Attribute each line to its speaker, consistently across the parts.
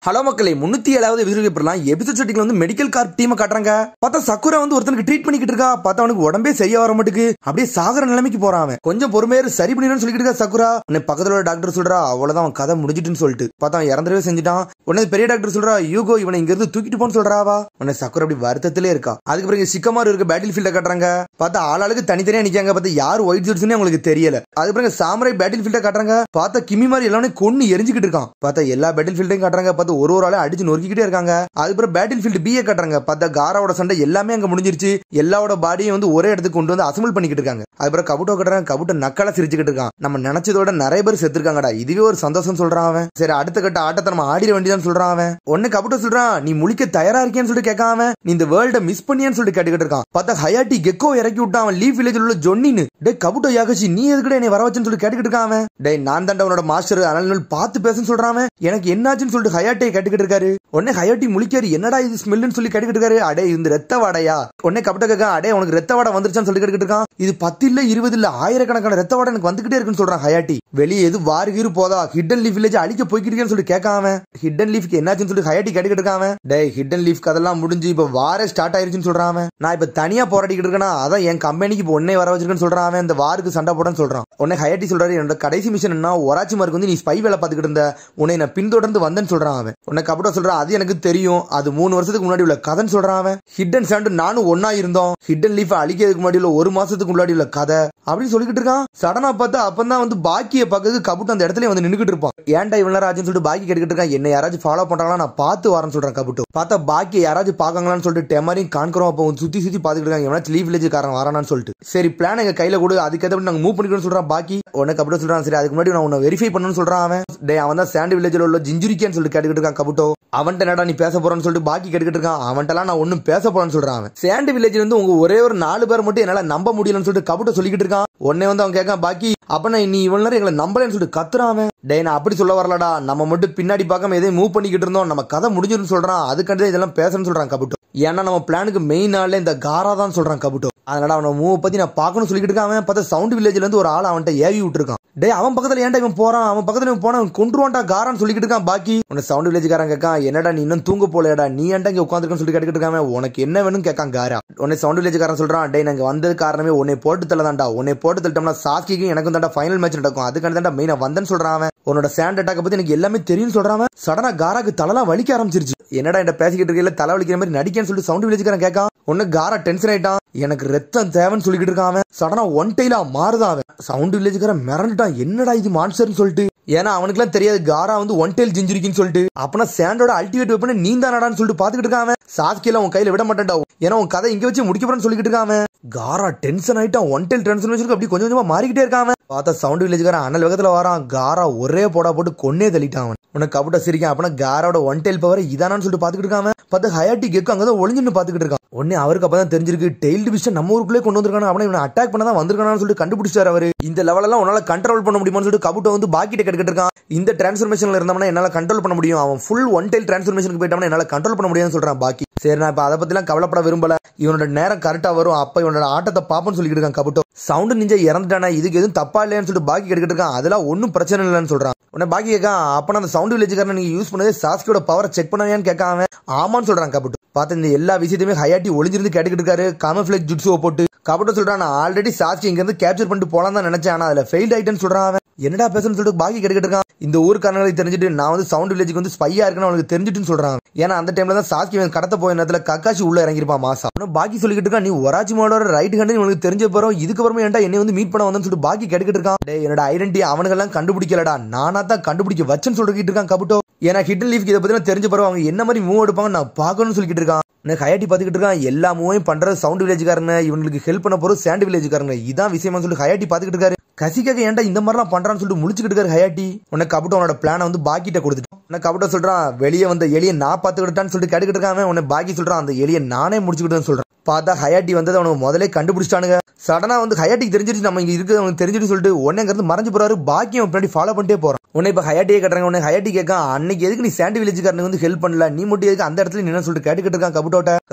Speaker 1: Hello மக்களே 307வது episode பேப்பர்லாம் episode செட்டிங்ல வந்து மெடிக்கல் கார்ப் டீமை காட்டுறாங்க. பார்த்தா சக்குரா வந்து ஒருத்தனுக்கு ட்ரீட் பண்ணிக்கிட்டு இருக்கா. பார்த்தா அவனுக்கு உடம்பே சரியா வர மாட்டுக்கு, அப்படியே சாகர நிலைமைக்கு போறான். அவன் கொஞ்சம் பொறுமையா சரி பண்ணிடுன்னு சொல்லிட்டு இருக்கா சக்குரா. உன்னை பக்கத்துல உள்ள டாக்டர் சொல்றா அவ்வளவுதான் அவன் கதை முடிஞ்சிட்டுன்னு சொல்லிட்டு பார்த்தா அவன் இறந்துடவே செஞ்சுட்டான். உடனே பெரிய டாக்டர் சொல்றா யூகோ இவனை இங்க இருந்து தூக்கிட்டு போன்னு சொல்றாவா. உன்னை சக்குரா அப்படி வருத்தத்திலே இருக்கா. அதுக்கு பிறகு சிக்கமாரு இருக்க பேட்டில் ஃபீல்ட காட்டுறாங்க. பார்த்தா ஆளாளுக்கு தனித்தனியா நிக்காங்க. பார்த்தா யார் ஒயிட் ஜெட்ஸ்னே உங்களுக்கு தெரியல. அதுக்கு பிறகு சாமரை பேட்டில் ஃபீல்ட காட்டுறாங்க. பார்த்தா கிமி மாதிரி எல்லாமே கொன்னு எரிஞ்சுக்கிட்டு இருக்கான். பார்த்தா எல்லா பேட்டில் ஃபீல்டையும் காட்டுறாங்க. பார்த்தா ஒரு ஆளை அடிச்சு நொறுக்கிட்டே இருக்காங்க. அதுக்கப்புறம் பேட்டில் ஃபீல்ட் பிஏ காட்டுறாங்க. பார்த்தா காராவோட சண்டை எல்லாமே அங்க முடிஞ்சிருச்சு. எல்லாவோட பாடியும் வந்து ஒரே இடத்துக்கு கொண்டு வந்து அசம்பிள் பண்ணிக்கிட்டு இருக்காங்க. அதுக்கப்புறம் கபுட்டோ காட்டுறாங்க. கபுட்டோ நக்கலா சிரிச்சுக்கிட்டு இருக்கான். நம்ம நினைச்சதோட நிறைய பேர் செத்துருக்காங்கடா, இதுவே ஒரு சந்தோஷம் சொல்றான் அவன். சரி அடுத்த கட்ட ஆட்டத்தை நம்ம ஆடிட வேண்டியதான் சொல்றான் அவன். உடனே கபுட்டோ சொல்றான் நீ முழிக்க தயாரா இருக்கேன்னு சொல்லிட்டு கேட்காம நீ இந்த வேர்ல்ட மிஸ் பண்ணியான்னு சொல்லிட்டு கேட்டுக்கிட்டு இருக்கான். பார்த்தா ஹயாட்டி கெக்கோ இறக்கி விட்டான் அவன் லீவ் வில்லேஜ்ல உள்ள ஜொன்னின்னு. டே கபுட்டோ யாகச்சி நீ எதுக்கிட்ட என்னை வர வச்சுன்னு சொல்லிட்டு கேட்டுக்கிட்டு இருக்கான். டே நான் தாண்டா உன்னோட மாஸ்டர் அதனால பார்த்து பேசுன்னு சொல்றான். எனக்கு என்னாச்சுன்னு சொல்லிட்டு ஹயாட்டியை கேட்டுக்கிட்டு இருக்காரு. உடனே ஹயாட்டி முழிக்காரு என்னடா இது ஸ்மெல்லுன்னு சொல்லி கேட்டுக்கிட்டு இருக்காரு. அடே இந்த ரத்த வாடையா. உடனே கபட்ட கேட்க அடே உனக்கு ரத்த வாடை வந்துருச்சான்னு சொல்லி கேட்டுக்கிட்டு இருக்கான். இது 10 இல்ல 20 இல்ல ஆயிரக்கணக்கான ரத்த வாடை எனக்கு வந்துகிட்டே இருக்குன்னு சொல்றான் ஹயாட்டி. வெளியே எது வாருகீரு போதா ஹிடன் லீஃப் வில்லேஜ் அழிக்க போய்கிட்டு சொல்லி கேட்காம ஹிடன் லீஃப்க்கு என்னாச்சுன்னு சொல்லி ஹயாட்டி கேட்டுக்கிட்டு இருக்காம. டே ஹிடன் லீஃப் கதெல்லாம் முடிஞ்சு இப்ப வாரே ஸ்டார்ட் ஆயிருச்சுன்னு சொல்றான். நான் இப்ப தனியா போராடிக்கிட்டு இருக்கேன்னா அதான் என் கம்பெனிக்கு இப்ப உன்னை வர வச்சிருக்கேன்னு சொல்றான். இந்த வாருக்கு சண்டை போடன்னு சொல்றான். உடனே ஹயாட்டி சொல்றாரு என்னோட கடைசி மிஷன் என்ன ஒராச்சி மார்க்கு வந்து நீ ஸ்பை வேலை பார்த்துக்கிட்டு இருந்த உன்னை நான் பின்தொடர்ந்து வந்தேன்னு சொல்றான் அவன். உன்னை கபட்டோ சொல்றான் அது எனக்கு தெரியும், அது 3 வருஷத்துக்கு முன்னாடி உள்ள கதைன்னு சொல்றான் அவன். ஹிடன் சாண்ட் நானும் ஒன்னா இருந்தோம், ஹிடன் லீஃப் அழிக்கிறதுக்கு முன்னாடி உள்ள 1 மாசத்துக்கு முன்னாடி உள்ள கதை அப்படின்னு சொல்லிக்கிட்டு இருக்கான். சடனா பார்த்தா அப்பதான் வந்து பாக்கிய பக்கத்துக்கு கபுட்டோ அந்த இடத்துல வந்து நின்னுக்கிட்டு இருப்பான். ஏன்டா இவ்வளவு நேரம் ஆச்சுன்னு சொல்லிட்டு பாக்கி கேட்டுக்கிட்டு இருக்கான். என்ன யாராச்சும் ஃபாலோ பண்றாங்களா நான் பார்த்து வரேன்னு சொல்றேன் கபுட்டோ. பார்த்தா பாக்கிய யாராச்சும் பாக்காங்களான்னு சொல்லிட்டு டெமரையும் கான்கிறோம். அப்போ சுத்தி சுத்தி பாத்துக்கிட்டு இருக்காங்க எவனாச்சும் லீவ் வில்லேஜ் காரன் வரானான்னு சொல்லிட்டு. சரி பிளான் எங்க கையில கொடு அதுக்கேற்ற நாங்க மூவ் பண்ணிக்கணும்னு சொல்றான் பாக்கி. உடனே கபுட்டோ சொல்றான் சரி அதுக்கு முன்னாடி நான் உன்னை வெரிஃபை பண்ணணும்னு சொல்றான் அவன். டே அவன் தான் சாண்ட் வில்லேஜ்ல உள்ள ஜிஞ்சுரிக்கான்னு சொல்லிட்டு கேட்டுக்கிட்டு இருக்கான் கபுட்டோ. அவன்கிட்ட என்னடா நீ பேச போறன்னு சொல்லிட்டு பாக்கி கேட்டுக்கிட்டு இருக்கான். அவன்கிட்டலாம் நான் ஒன்னும் பேச போறேன்னு சொல்றான் அவன். சாண்ட் வில்லேஜ்ல இருந்து உங்க ஒரே ஒரு 4 பேர் மட்டும் என்னால நம்ப முடியலன்னு சொல்லிட்டு கபுட்டோ சொல்லிக்கிட்டு இருக்கான். உடனே வந்து அவன் கேட்கான் பாக்கி அப்ப நீ இவ்வளவு நேரம் எங்களை நம்பலன்னு சொல்லிட்டு கத்துறான். டே நான் அப்படி சொல்ல வரலடா, நம்ம மட்டும் பின்னாடி பார்க்காம எதையும் மூவ் பண்ணிக்கிட்டு இருந்தோம், நம்ம கதை முடிஞ்சிருன்னு சொல்றான். அதுக்கண்டே இதெல்லாம் பேசணும்னு சொல்றான் கபுட்டோ. ஏன்னா நம்ம பிளானுக்கு மெயின் ஆளே இந்த காரா தான் சொல்றான் கபுட்டோ. அதனால அவனை மூவ் பத்தி நான் பார்க்கணும்னு சொல்லிக்கிட்டு இருக்கான். பார்த்தா சவுண்ட் வில்லேஜ்ல இருந்து ஒரு ஆள் அவன்கிட்ட ஏவி விட்டுருக்கான். டே அவன் பக்கத்துல ஏன்டா இவன் போறான், அவன் பக்கத்துல இவன் போனா அவன் கொன்றுவான்டா காரான்னு சொல்லிக்கிட்டு இருக்கான் பாக்கி. உன்னை சவுண்ட் வில்லேஜ்காரன் கேட்கான் என்னடா நீ இன்னும் தூங்க போலடா நீ ஏன்டா இங்க உட்காந்துருக்கன்னு சொல்லி கேட்டுக்கிட்டு இருக்கான். உனக்கு என்ன வேணும்னு கேட்கான் காரா. உன்னை சவுண்ட் வில்லேஜ்காரன் சொல்றான் டே நாங்க வந்தது காரணமே உன்னை போட்டு தள்ளதான்டா, உன்னை போட்டு தள்ளிட்டோம்னா சாஸ்கிக்கும் எனக்கும் தாண்டா ஃபைனல் மேட்ச் நடக்கும், அதுக்காண்டி தாண்டா மெயினா வந்தேன்னு சொல்றான் அவன். உன்னோட சாண்ட் அட்டாக் பத்தி எனக்கு எல்லாமே தெரியும் சொல்றான். சடனா காராக்கு தலைலாம் வலிக்க ஆரம்பிச்சிருச்சு. என்னடா என்ன பேசிக்கிட்டு இருக்கல தலை வலிக்கிற மாதிரி நடிக்கன்னு சொல்லிட்டு சவுண்ட் வில்லேஜ்காரன் கேட்கான். உன்ன காரா டென்ஷன் ஆயிட்டான். எனக்கு ரத்தம் தேவைன்னு சொல்லிக்கிட்டு இருக்கான். சடனா ஒன் டெய்லா மாறுதான் அவன். சவுண்ட் வில்லேஜ்காரன் மிரண்டுட்டான் என்னடா இது மான்ஸ்டர்னு சொல்லிட்டு. ஏன்னா அவனுக்கு எல்லாம் தெரியாது காரா வந்து ஒன் டெயில் ஜிஞ்சிருக்குன்னு சொல்லிட்டு. அப்பனா சாண்டோட அல்டிமேட் வெப்பன் நீ தானடான்னு சொல்லிட்டு பாத்துக்கிட்டு இருக்கான். சாஸ்கில உன் கையில விட மாட்டேன்டா ஏன்னா உன் கதை இங்க வச்சு முடிக்க போறேன்னு சொல்லிக்கிட்டு இருக்கான். காரா டென்ஷன் ஆயிட்டான். ஒன் டெயில் டிரான்ஸ்ஃபர்மேஷனுக்கு அப்படி கொஞ்சம் கொஞ்சமா மாறிக்கிட்டே இருக்கான். பார்த்தா சவுண்ட் வில்லேஜ்காரன் அனல் வேகத்துல வரான். காரா ஒரே போடா போட்டு கொன்னே தள்ளிட்டான் அவன். உனக்கு கபுட்டா சிரிக்கான். அப்பனா காரோட ஒன் டெயில் பவர் இதானான்னு சொல்லிட்டு பாத்துக்கிட்டு இருக்கான். பார்த்தா ஹயாட்டி கெக்கு அங்கதான் ஒளிஞ்சுன்னு பாத்துக்கிட்டு இருக்கான். உடனே அவருக்கு அப்பதான் தெரிஞ்சிருக்கு டெயில் டிவிஷன் நம்ம ஊருக்குள்ளே கொண்டு வந்திருக்கானு. அவனை இவனை அட்டாக் பண்ணதான் வந்திருக்கானு சொல்லிட்டு கண்டுபிடிச்சாரு அவரு. இந்த லெவல் எல்லாம் உன்னால கண்ட்ரோல் பண்ண முடியுமான்னு சொல்லிட்டு கபுட்டோ வந்து பாக்கிட்ட கேட்டுக்கிட்டு இருக்கான். இந்த டிரான்ஸ்ஃபர்மேஷன்ல இருந்தவனா என்னால கண்ட்ரோல் பண்ண முடியும், அவன் ஃபுல் ஒன் டெயில் டிரான்ஸ்ஃபர்மேஷனுக்கு போயிட்டானா என்னால கண்ட்ரோல் பண்ண முடியாதுன்னு சொல்றான் பாக்கி. சரி நான் இப்ப அதை பத்தி எல்லாம் கவலைப்பட விரும்பல, இவனோட நேரம் கரெக்டா வரும் அப்ப இவனோட ஆட்டத்தை பாப்போன்னு சொல்லிட்டு இருக்கான் கபுட்டோ. சவுண்ட் நிஞ்சா இறந்துட்டானா இதுக்கு எதுவும் தப்பா இல்லையான்னு சொல்லிட்டு பாக்கி கேட்டுக்கிட்டு இருக்கான். அதெல்லாம் ஒன்னும் பிரச்சனை இல்லைன்னு சொல்றான். உடனே பாக்கி கேட்கான் அப்ப அந்த சவுண்ட் வில்லேஜ்காரன் நீங்க யூஸ் பண்ணதே சாஸ்கியோட பவரை செக் பண்ணான்னு கேட்காம ஆமான்னு சொல்றான் கபுட்டோ. பார்த்து இந்த எல்லா விஷயத்தையுமே ஹயாட்டி ஒளிஞ்சிருந்து கேட்டுக்கிட்டு இருக்காரு. காமஃபிளெக்ஸ் ஜுட்ஸுவை போட்டு கபுட்டோ சொல்றான் நான் ஆல்ரெடி சாஸ்கி இங்க இருந்து கேப்சர் பண்ணிட்டு போலாம் தான் நினைச்சேன், ஆனா அதுல ஃபெயில்ட் ஆயிட்டேன்னு சொல்றான். என்னடா பேசணும்னு சொல்லிட்டு பாக்கி கேட்டுக்கிட்டு இருக்கான். இந்த ஊருக்காரங்களை தெரிஞ்சுட்டு நான் வந்து சவுண்ட் வில்லேஜுக்கு வந்து ஸ்பையா இருக்குன்னு அவனுக்கு தெரிஞ்சுட்டுன்னு சொல்றான். ஏன்னா அந்த டைம்ல தான் சாஸ்கி கடத்த போய நேரத்துல கக்காஷி உள்ள இறங்கிருப்பான் மாசா. பாக்கி சொல்லிக்கிட்டு இருக்கான் நீ ஒராச்சி மாடோட ரைட் ஹேண்ட் உனக்கு தெரிஞ்ச போறோம் இதுக்கப்புறமே ஏன்டா என்னை வந்து மீட் பண்ண வந்தேன்னு சொல்லிட்டு பாக்கி கேட்டுக்கிட்டு இருக்கான். என்னோட ஐடென்டி அவனுக்கெல்லாம் கண்டுபிடிக்கலடா நானா தான் கண்டுபிடிக்க வச்சேன்னு சொல்லிட்டு இருக்கான் கபுட்டோ. ஏன்னா ஹிடன் லீஃப் இதை பத்தி தெரிஞ்ச போறோம் அவங்க என்ன மாதிரி மூவ் எடுப்பாங்க நான் பாக்கணும்னு சொல்லிட்டு இருக்கான். ஹயாட்டி பாத்துக்கிட்டு இருக்கான் எல்லா மூவையும் பண்றது சவுண்ட் வில்லேஜ்காரங்க, இவங்களுக்கு ஹெல்ப் பண்ண போறது சாண்ட் வில்லேஜ்காரங்க, இதான் விஷயமா சொல்லி ஹயாட்டி பாத்துக்கிட்டு இருக்காரு. கசிக்காக ஏன்டா இந்த மாதிரிலாம் பண்றான்னு சொல்லிட்டு முழிச்சுக்கிட்டு இருக்காரு ஹயாட்டி. உனக்கு கபுட்டோ அவனோட பிளான வந்து பாக்கிட்ட கொடுத்துட்டான். உனக்கு கபுட்டோ சொல்றான் வெளியே வந்த எலியை நான் பாத்துக்கிட்டான்னு சொல்லிட்டு கேட்டுக்கிட்டு இருக்கான். உன்னை பாக்கி சொல்றான் அந்த எலியை நானே முடிச்சுக்கிட்டேன்னு சொல்றான். பார்த்தா ஹயாட்டி வந்து அவனுக்கு முதலே கண்டுபிடிச்சிட்டானுங்க. சடனா வந்து ஹயாட்டிக்கு தெரிஞ்சிருச்சு நம்ம இங்க இருக்குது அவனுக்கு தெரிஞ்சிட்டு சொல்லிட்டு உடனே அங்கிருந்து மறைஞ்சு போறாரு. பாக்கியம் பின்னாடி ஃபாலோ பண்ணிட்டே போறான். உடனே இப்ப ஹயாட்டியே கட்டுறாங்க. உடனே ஹயாட்டி கேட்கான், அன்னைக்கு எதுக்கு நீ சாண்டி வில்லேஜ்காரனுக்கு வந்து ஹெல்ப் பண்ணல, நீ மட்டும் எதுக்கு அந்த இடத்துல நின்னு சொல்லிட்டு கேட்டுக்கிட்டு இருக்கான்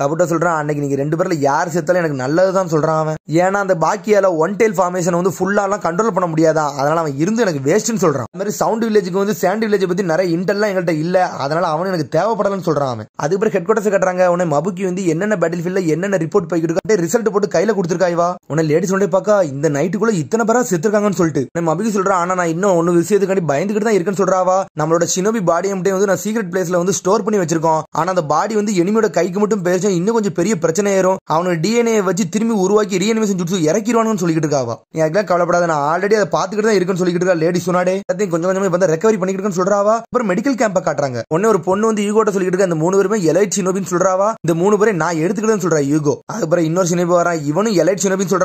Speaker 1: கபுட்டோ சொல்றான், அன்னைக்கு நீங்க 2 பேர்ல யார் செத்தாலும் எனக்கு நல்லதுதான் சொல்றான் அவன். ஏன்னா அந்த பாக்கியால ஒன் டெயில் ஃபார்மேஷன் வந்து ஃபுல்லாலாம் கண்ட்ரோல் பண்ண முடியாதா, அதனால அவன் இருந்து எனக்கு வேஸ்ட்னு சொல்றான். அந்த மாதிரி சவுண்ட் வில்லேஜுக்கு வந்து சாண்டி வில்லேஜ் பத்தி நிறைய இன்டெல்லாம் எங்கள்கிட்ட இல்ல, அதனால அவன் எனக்கு தேவைப்படலன்னு சொல்றான் அவன். அதுக்கப்புறம் ஹெட் குவார்டர்ஸ் கட்டுறாங்க. உடனே மபுக்கி வந்து என்னென்ன பேட்டில் ஃபீல்ட்ல என்னென்ன ரிப்போர்ட் போய்கிட்டு இருக்கா ரிசல்ட் போட்டு கையில கொடுத்துருக்காய்வா. உடனே லேடிஸ் உடனே பாக்கா இந்த நைட்டுக்குள்ள இத்தனை பேரா செத்துருக்காங்கன்னு சொல்லிட்டு மபுக்கி சொல்றான், ஆனா நான் இன்னும் ஒன்னு விஷயத்துக்காண்டி பயந்துகிட்டு தான் இருக்குன்னு சொல்றாவா. நம்மளோட ஷினோபி பாடியை வந்து நான் சீக்ரெட் பிளேஸ்ல வந்து ஸ்டோர் பண்ணி வச்சிருக்கோம். ஆனா அந்த பாடி வந்து எனிமியோட கைக்கு மட்டும் பேச இன்னும் கொஞ்சம் பெரிய பிரச்சனை ஏறும். அவனோட டிஎன்ஏ வச்சு திரும்பி உருவாக்கி ரீஅனிமேஷன் ஜுட்சு இறக்கிடுவானுன்னு சொல்லிட்டு இருக்காவா. நீ அதுக்கெல்லாம் கவலைப்படாத, நான் ஆல்ரெடி அதை பாத்துக்கிட்டு தான் இருக்குன்னு சொல்லிட்டு இருக்கா. லேடி சொன்னாடே கொஞ்சம் கொஞ்சமா இப்ப ரெக்கவரி பண்ணிக்கிட்டு சொல்றாவா. அப்புறம் மெடிக்கல் கேம்ப காட்டுறாங்க. உடனே ஒரு பொண்ணு வந்து யூகோட்ட சொல்லிட்டு இருக்க, இந்த 3 பேருமே எலைட் ஷினோபின்னு சொல்றாவா. இந்த 3 பேரை நான் எடுத்துக்கிட்டேன்னு சொல்றா யூகோ. அதுக்கப்புறம் இன்னொரு ஷினோபி வரா, இவனும் எலைட் ஷினோபின்னு சொல்றான்.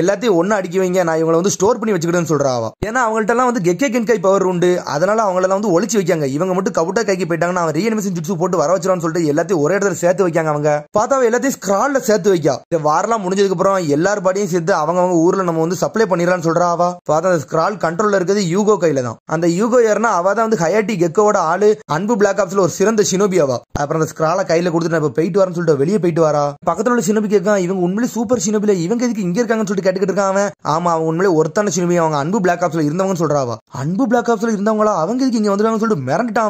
Speaker 1: எல்லாத்தையும் ஒன்னு அடிக்க வைங்க, நான் இவங்களை வந்து ஸ்டோர் பண்ணி வச்சுக்கிட்டேன்னு சொல்றாவா. ஏன்னா அவங்கள்ட்ட எல்லாம் வந்து கெக்கே கென்கை பவர் உண்டு, அதனால அவங்கள வந்து ஒளிச்சு வைக்காங்க. இவங்க மட்டும் கபுட்டா கைக்கு போயிட்டாங்கன்னா அவன் ரீஅனிமேஷன் ஜுட்சு போட்டு வர வச்சிரான்னு சொல்லிட்டு எல்லாத்தையும் ஒரே இடத்துல சேர்த்து வைக்காங்க. அவங்க பார்த்தா எல்லாத்தையும் ஸ்கிரால்ல சேர்த்து வைக்கா. இந்த வாரெல்லாம் முடிஞ்சதுக்கு அப்புறம் எல்லார் பாடியும் சேர்த்து அவங்க ஊர்ல நம்ம வந்து சப்ளை பண்ணிடலாம்னு சொல்றாவா. பார்த்தா அந்த ஸ்கிரால் கண்ட்ரோல்ல இருக்குது யூகோ கையில தான். அந்த யூகோ யாருன்னா அவ தான் வந்து ஹயாட்டி கெக்கோட ஆளு, அன்பு பிளாக் ஆப்ஸ்ல ஒரு சிறந்த ஷினோபி அவா. அப்புறம் அந்த ஸ்கிரால கையில கொடுத்துட்டு நான் இப்ப போயிட்டு வரேன்னு சொல்லிட்டு வெளியே போயிட்டு வரா. பக்கத்துல உள்ள ஷினோபி கேட்கான், இவங்க உண்மையிலே சூப்பர் ஷினோபில இவங்க எதுக்கு இங்க இருக்காங்கன்னு சொல்லிட்டு கேட்டுக்கிட்டு இருக்கான் அவன். ஆமா அவங்க உண்மையிலே ஒருத்தான ஷினோபி, அவங்க அன்பு பிளாக் ஆப்ஸ்ல இருந்தவங்கன்னு சொல்றாவா. அன்பு பிளாக் ஆப்ஸ்ல இருந்தவங்களா, அவங்க எதுக்கு இங்க வந்துருக்காங்கன்னு சொல்லிட்டு மிரண்டுட்டான்.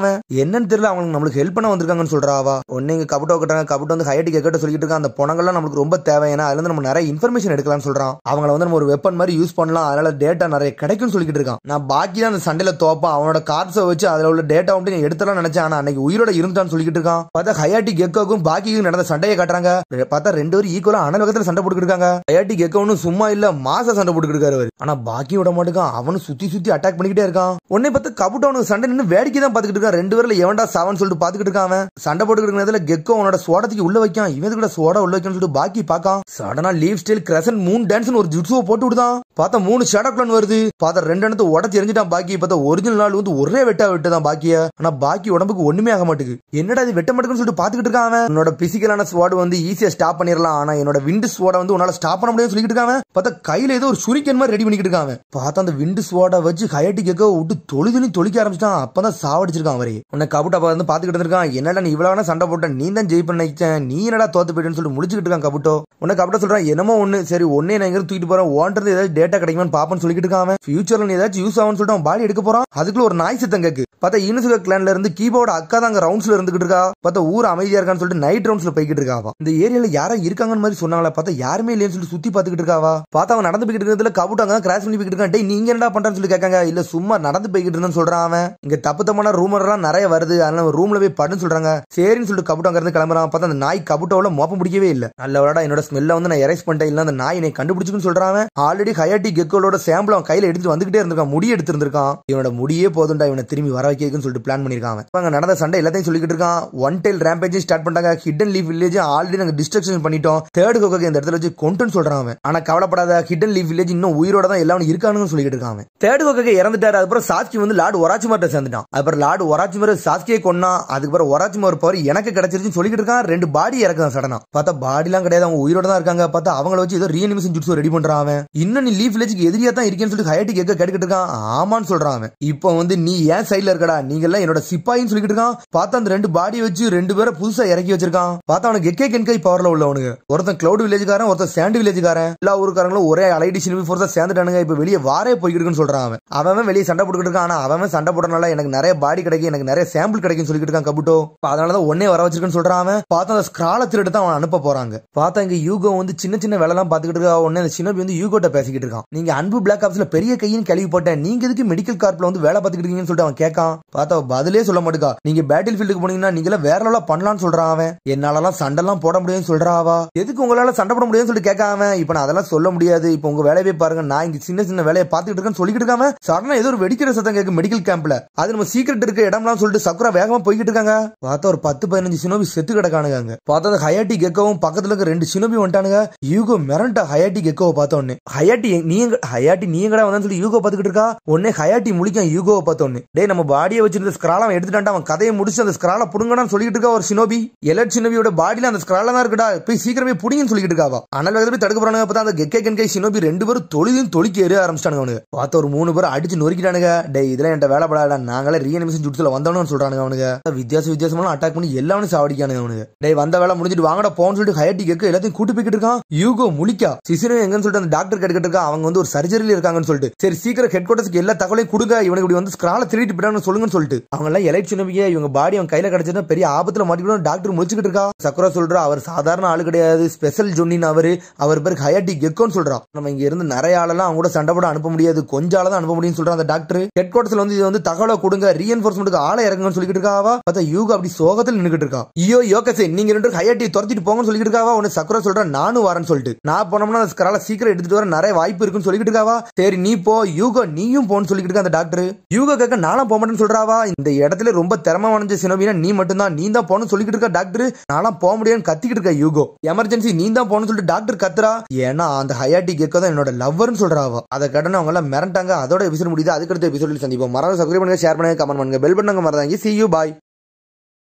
Speaker 1: என்னன்னு தெரியல, அவங்க நம்மளுக்கு ஹெல்ப் பண்ண வந்திருக்காங்கன்னு சொல்றாவா. ஒன்னு இங்க கபுட்டோ கட்டாங்க. கபுட்டோ வந்து ஹயாட்டி கெக்கோட்ட சொல்லிட்டு இருக்கான், அந்த பணங்கள்லாம் நம்மளுக்கு ரொம்ப தேவை, ஏன்னா அதுல இருந்து நம்ம நிறைய இன்ஃபர்மேஷன் எடுக்கலாம்னு சொல்றான். அவங்கள வந்து நம்ம ஒரு வெப்பன் மாதிரி யூஸ் பண்ணலாம், அதனால டேட்டா நிறைய கிடைக்கும்னு சொல்லிட்டு இருக்கான். நான் பாக்கி தான் அந்த சண்டையில தோப்பான், அவனோட கார்ட்ஸை வச்சு அதுல உள்ள டேட்டா வந்து எடுத்துலாம் நினைச்சேன், ஆனா அன்னைக்கு உயிரோட இருந்தான்னு சொல்லிட்டு இருக்கான். பார்த்தா ஹயாட்டி கெக்கோக்கும் பாக்கிக்கும் நடந்த சண்டையை காட்டுறாங்க. பார்த்தா 2 பேரும் ஈக்குவலா அனலகத்துல சண்டை போட்டுக்கிட்டு இருக்காங்க. ஹயாட்டி கெக்கோன்னு சும்மா இல்ல மாசா சண்டை போட்டுக்கிட்டு இருக்காரு. ஆனா பாக்கியோட மாட்டுக்கான், அவனு சுத்தி சுத்தி அட்டாக் பண்ணிக்கிட்டே இருக்கான். உடனே பார்த்து கபுட்டோ அவனுக்கு சண்டை நின்று வேடிக்கை தான் பாத்துக்கிட்டு இருக்கான். 2 பேர்ல எவன்டா சாவன் சொல்லிட்டு பாத்துக்கிட்டு இருக்கான். சண்டை போட்டுக்கிட்டு இருக்கிறதுல கெக்கோ அவனோட சோடத்துக்கு உள்ள வைக்கான். இவன் கூட சோடா உள்ள வைக்கணும்னு சொல்லிட்டு பாக்கி பாக்கான். சடனா leave style crescent Moon dance ஒரு ஜுட்சுவை போட்டு விடுதான். பார்த்தா 3 ஷேடோ கிளான் வருது. பார்த்தா 2 இடத்து உடச்சு எரிஞ்சிட்டான் பாக்கி. பார்த்தா ஒரிஜினல் நாள் வந்து ஒரே வெட்டுதான் பாக்கிய. ஆனா பாக்கி உடம்புக்கு ஒண்ணுமே ஆக மாட்டுக்கு. என்னடா இது வெட்ட மாட்டேன்னு சொல்லிட்டு பாத்துக்கிட்டு இருக்கான். என்னோட பிசிக்கலான ஸ்வாட் வந்து ஈஸியா ஸ்டாப் பண்ணிடலாம், ஆனா என்னோட விண்டு ஸ்வாட வந்து உன்னால ஸ்டாப் பண்ண முடியாது சொல்லிட்டு இருக்கான். பார்த்தா கையில ஏதோ ஒரு சுரிக்கன் மாதிரி ரெடி பண்ணிக்கிட்டு இருக்கான். பார்த்தா அந்த விண்டு ஸ்வாட வச்சு ஹயாட்டி கெக்கோ விட்டு தொழிக்க ஆரம்பிச்சிட்டான். அப்பதான் சாவடிச்சிருக்கான் அவரே. உன்னை கபுட்டா வந்து பாத்துக்கிட்டு இருக்கான். என்னடா நீ இவ்வளவு சண்டை போட்ட, நீ தான் ஜெயிப்ப நினைச்சேன், நீ என்னடா தோத்து போயிட்டேன்னு சொல்லிட்டு முடிச்சுக்கிட்டு இருக்கான் கபுட்டோ. உன்னை கபுட்டா சொல்றான், என்னமோ ஒண்ணு சரி ஒன்னே நான் இங்க தூக்கிட்டு போறேன், ஓன்றது ஏதாவது டேட்டா கிடைக்குமான்னு பாப்பன்னு சொல்லிட்டு இருக்கான். ஃபியூச்சர்ல நீ ஏதாச்சும் யூஸ் ஆகும்னு சொல்லிட்டு அவன் பாடி எடுக்க போறான். அதுக்குள்ள ஒரு நாய் சத்தம் கேக்கு. பார்த்தா இனுசுக கிளான்ல இருந்து கீபோர்ட அக்கா தான் அங்க ரவுண்ட்ஸ்ல இருந்துகிட்டு இருக்கா. பார்த்தா ஊர் அமைதியா இருக்கான்னு சொல்லிட்டு நைட் ரவுண்ட்ஸ்ல போய்கிட்டு இருக்காவா. இந்த ஏரியால யாரா இருக்காங்கன்னு மாதிரி சொன்னாங்களா. பார்த்தா யாருமே இல்லைன்னு சொல்லிட்டு சுத்தி பாத்துக்கிட்டு இருக்காவா. பார்த்தா அவன் நடந்து போய்கிட்டு இருக்கிறதுல கபுட்டோ அங்க கிராஷ் பண்ணி போய்கிட்டு இருக்கான். டேய் நீங்க என்னடா பண்றான்னு சொல்லி கேட்காங்க. இல்ல சும்மா நடந்து போய்கிட்டு இருந்தேன்னு சொல்றான் அவன். இங்க தப்பு தப்பான ரூமர் எல்லாம் நிறைய வருது, அதனால ரூம்ல போய் படுன்னு சொல்றாங்க. சரின்னு சொல்லிட்டு கபுட்டோ அங்க இருந்து கிளம்புறான். பார்த்தா அந்த நாய் கபுட்டோல மோப்பம் பிடிக்கவே இல்ல. நல்லவடா என்னோட ஸ்மெல்ல வந்து நான் எரேஸ் பண்ணிட்டேன், இல்ல அந்த நாய் என்னை கண்டுபிடிச்சுன்னு சொல்றான். ஆல்ரெடி ஹயாட்டி கெக்கோட சாம்பிள் அவன் கையில எடுத்துட்டு வந்துகிட்டே இருந்திருக்கான். முடி எடுத்து இருந்திருக்கான். இவனோட முடியே போதும்டா, இவனை திரும்பி வர வைக்கிறதுன்னு சொல்லிட்டு பிளான் பண்ணிருக்காங்க. அங்க நடந்த சண்டை எல்லாத்தையும் சொல்லிட்டு இருக்கான். ஒன் டெயில் ரேம்பேஜ் ஸ்டார்ட் பண்ணிட்டாங்க. ஹிடன் லீஃப் வில்லேஜ் ஆல்ரெடி நாங்க டிஸ்ட்ரக்ஷன் பண்ணிட்டோம். தேர்ட் கோக்கை இந்த இடத்துல வச்சு கொண்டுன்னு சொல்றான். ஆனா கவலைப்படாத, ஹிடன் லீஃப் வில்லேஜ் இன்னும் உயிரோட தான் எல்லாரும் இருக்கானுன்னு சொல்லிட்டு இருக்காங்க. தேர்ட் கோக்கை இறந்துட்டாரு. அதுக்கப்புறம் சாஸ்கி வந்து லார்டு ஒராச்சிமார்ட்ட சேர்ந்துட்டான். அதுக்கப்புறம் லார்டு ஒராச்சிமார் சாஸ்கியை கொன்னா. அதுக்கப்புறம் ஒராச்சிமார் பவர் எனக்கு கிடைச்சிருச்சுன்னு சொல்லிட்டு இருக்கான். 2 பாடி இறக்குதான் சடனா. பார்த்தா பாடி எல்லாம் கிடையாது, அவங்க உயிரோட தான் இருக்காங்க. பார்த்தா அவங்கள வச்சு ஏதோ ரீஅனிமேஷன் ஜுட்சு ரெடி பண்றான். இன்னும் நீ லீஃப் வில்லேஜ்க்கு எதிரியா தான் இருக்கேன்னு சொல்லிட்டு ஹயாட்டி கெக்கோ கேட்டுக்கிட்டு இருக்கான். ஆமான்னு சொல்றான். இப்போ வந்து நீ ஏன் சைட்ல இருக்கடா, நீங்க எல்லாம் என்னோட சிப்பாயின்னு சொல்லிட்டு இருக்கான். பார்த்தா அந்த 2 பாடியை வச்சு 2 பேரை புதுசா இறக்கி வச்சிருக்கான். பார்த்தா அவனுக்கு கெக்கே கென்கை பவர்ல உள்ளவனுங்க. ஒருத்தன் கிளவுட் வில்லேஜ்காரன், ஒருத்தன் சாண்ட் வில்லேஜ்காரன். எல்லா ஊருக்காரங்களும் ஒரே அலைடி சினிமி ஃபோர்ஸா சேர்ந்துட்டானுங்க. இப்ப வெளியே வாரே போய்கிட்டு இருக்குன்னு சொல்றான். அவன் வெளியே சண்டை போட்டுக்கிட்டு இருக்கான். ஆனா அவன் சண்டை போடுறதுனால எனக்கு நிறைய பாடி கிடைக்கும், எனக்கு நிறைய சாம்பிள் கிடைக்கும் சொல்லிட்டு இருக்கான் கபுட்டோ. அதனாலதான் ஒன்னே வர வச்சிருக்கேன்னு சொல்றான். பார்த்தா அந்த ஸ்கிரால திருட்டு தான் அவன் அனுப்ப போறாங்க. பார்த்தா இங்க யூகோ வந்து சின்ன சின்ன வேலை எல்லாம் பாத்துக்கிட்டு இருக்கா. உடனே அந்த ஷினோபி வந்து யூகோட்ட பேசிக்கிட்டு இருக்கான். நீங்க அன்பு பிளாக் ஆப்ஸ்ல பெரிய கையின் கேள்வி போட்டேன், நீங்க எதுக்கு மெடிக்கல் கார்ப்ல வந்து வேலை பார்த்துக்கிட்டு இருக்கீங்கன்னு சொல்லிட்டு அவன் கேட்கான். பார்த்தா பதிலே சொல்ல மாட்டேக்கா. நீங்க பேட்டில் ஃபீல்டுக்கு போனீங்கன்னா நீங்க வேற லெவலா பண்ணலாம்னு சொல்றான் அவன். என்னாலலாம் சண்டெல்லாம் போட முடியும்னு சொல்றாவா. எதுக்கு உங்களால சண்டை போட முடியும்னு சொல்லிட்டு கேட்காம, இப்ப நான் அதெல்லாம் சொல்ல முடியாது, இப்ப உங்க வேலையை பாருங்க, நான் இங்க சின்ன சின்ன வேலையை பார்த்துட்டு இருக்கேன்னு சொல்லிட்டு இருக்காம சடனா ஏதோ ஒரு வெடிக்கிற சத்தம் கேட்கு மெடிக்கல் கேம்ப்ல. அது நம்ம சீக்கிரட் இருக்க இடம்லாம் சொல்லிட்டு சக்குரா வேகமா போய்கிட்டு இருக்காங்க. பார்த்தா ஒரு 10-15 ஷினோபி செத்து கிடக்கானுங்க. பார்த்தா ஹயாட்டி கெக்கோவும் பக்கத்துல இருக்க 2 ஷினோபி வந்துட்டானுங்க. யூகோ மிரண்டா ஹயாட்டி கெக்கோவை பார்த்த உடனே. ஹயாட்டி நீ எங்கடா வந்தான்னு சொல்லி யூகோ பாத்துக்கிட்டு இருக்கா. உடனே ஹயாட்டி முழிக்கான் யூகோவை பார்த்த உடனே. டேய் நம்ம பாடியை வச்சிருந்த ஸ்கிரால எடுத்துட்டான், அவன் கதையை முடிச்சு அந்த ஸ்கிரால புடுங்கடான்னு சொல்லிட்டு இருக்கா ஒரு ஷினோபி. எலட் ஷினோபியோட பாடியில அந்த ஸ்கிரால தான் இருக்குடா, போய் சீக்கிரமே புடிங்கன்னு சொல்லிட்டு இருக்காவா. அனல் வேகத்துல போய் தடுக்க போறானுங்க. அப்பதான் அந்த கெக்கே கென்கை ஷினோபி 2 பேரும் தொழிலும் தொழிக்க ஏற ஆரம்பிச்சிட்டானுங்க. அவனுக்கு பார்த்த ஒரு 3 பேர் அடிச்சு நொறுக்கிட்டானுங்க. டே இதெல்லாம் என்கிட்ட வேலை படாடா, நாங்களே ரீஅனிமேஷன் ஜுட்ஸ்ல வந்தோம்னு சொல்றானுங்க. அவனுக்கு வித்தியாசமான அட்டாக் பண்ணி எல்லாரும் சாவடிக்கானுங்க. அவனுக்கு டே வந்த வேலை முடிஞ்சிட்டு வாங்கடா போன்னு சொல்லிட்டு ஹயாட்டி கெக்கு எல்லாத்தையும் கூட்டு போய்கிட்டு இருக்கான். யூகோ முழிக்கா சிசிரோ எங்கன்னு சொல்லிட்டு அந்த டாக்டர் கேட்டுக்கிட்டு இருக்கா. அவங்க வந்து ஒரு சர்ஜரியில இருக்காங்கன்னு சொல்லிட்டு சரி சீக்கிரம் ஹெட் குவார்டர்ஸ்க்கு எல்லா தகவலையும் கொடுங்க, இவனுக்கு இப்படி வந்து ஸ்கிரால திருடிட்டு போயிட்டான்னு சொல்லுங்கன்னு சொல்லிட்டு அவங்க எல்லாம் எலைட் ஷினோபியே இவங்க பாடி அவன் கையில கிடைச்சா பெரிய ஆபத்துல மாட்டிக்கணும் டாக்டர் முடிச்சுக்கிட்டு இருக்கா. சக்குரா சொல்றா அவர் சாதாரண ஆளு கிடையாது, ஸ்பெஷல் ஜொன்னின் அவர் பேருக்கு ஹயாட்டி கெக்கோன்னு சொல்றான். நம்ம இங்க இருந்து நிறைய ஆளெல்லாம் அவங்க கூட சண்டை போட அனுப்ப முடியாது, கொஞ்சம் ஆள தான் அனுப்ப முடியும்னு சொல்றான் அந்த டாக்டர். ஹெட் குவார்டர்ஸ்ல வந்து இது வந்து தகவலை கொடுங்க, ரீஎன்ஃபோர்ஸ்மெண்ட்டுக்கு ஆளை இறங்குங்கன்னு சொல்லிட்டு இருக்காவா. பார்த்தா யூகோ அப்படி சோகத்தில் நின்னுக்கிட்டு இருக்கா. ஐயோ யோகசே நீங்க 2 ஹயாட்டி துரத்திட்டு போங்கன்னு சொல்லிட்டு இருக்காவா. உன்னை சக்குரா சொல்றேன் நானும் வரேன்னு சொல்லிட்டு நான் போனோம்னா அந்த ஸ்கிரால சீக்கிரம் எடுத்துட்டு வர நிறைய வாய்ப்பு இருக்குன்னு சொல்லிட்டு இருக்காவா. சரி நீ போ யூகோ நீயும் போன்னு சொல்லிட்டு இருக்க அந்த டாக்டர். யூகோ கேட்க நானும் போக மாட்டேன்னு சொல்றாவா. இந்த இடத்துல ரொம்ப திறமை வாய்ந்த ஷினோபினா நீ மட்டும்தான், நீ தான் போன்னு சொல்லிட்டு இருக்க டாக்டர். நானும் போக முடியாதுன்னு கத்திக்கிட்டு இருக்க யூகோ. எமர்ஜென்சி நீ தான் போன்னு சொல்லிட்டு டாக்டர் கத்துறா. ஏன்னா அந்த ஹயாட்டி கெக்கோ தான் என்னோட லவ்வர்னு சொல்றாவா. அதை கேட்டோன்னு அவங்க எல்லாம் மிரண்டாங்க. அதோட எபிசோட் முடியுது. அதுக்கடுத்த எபிசோட்ல சந்திப்போம். மறக்காம சப்ஸ்கிரைப் பண்ணுங்க, ஷேர் பண்ணுங்க, கமெண்ட் பண்ணுங்க, பெல் பண்ணுங்க. மறந்தாங்க. See you, bye.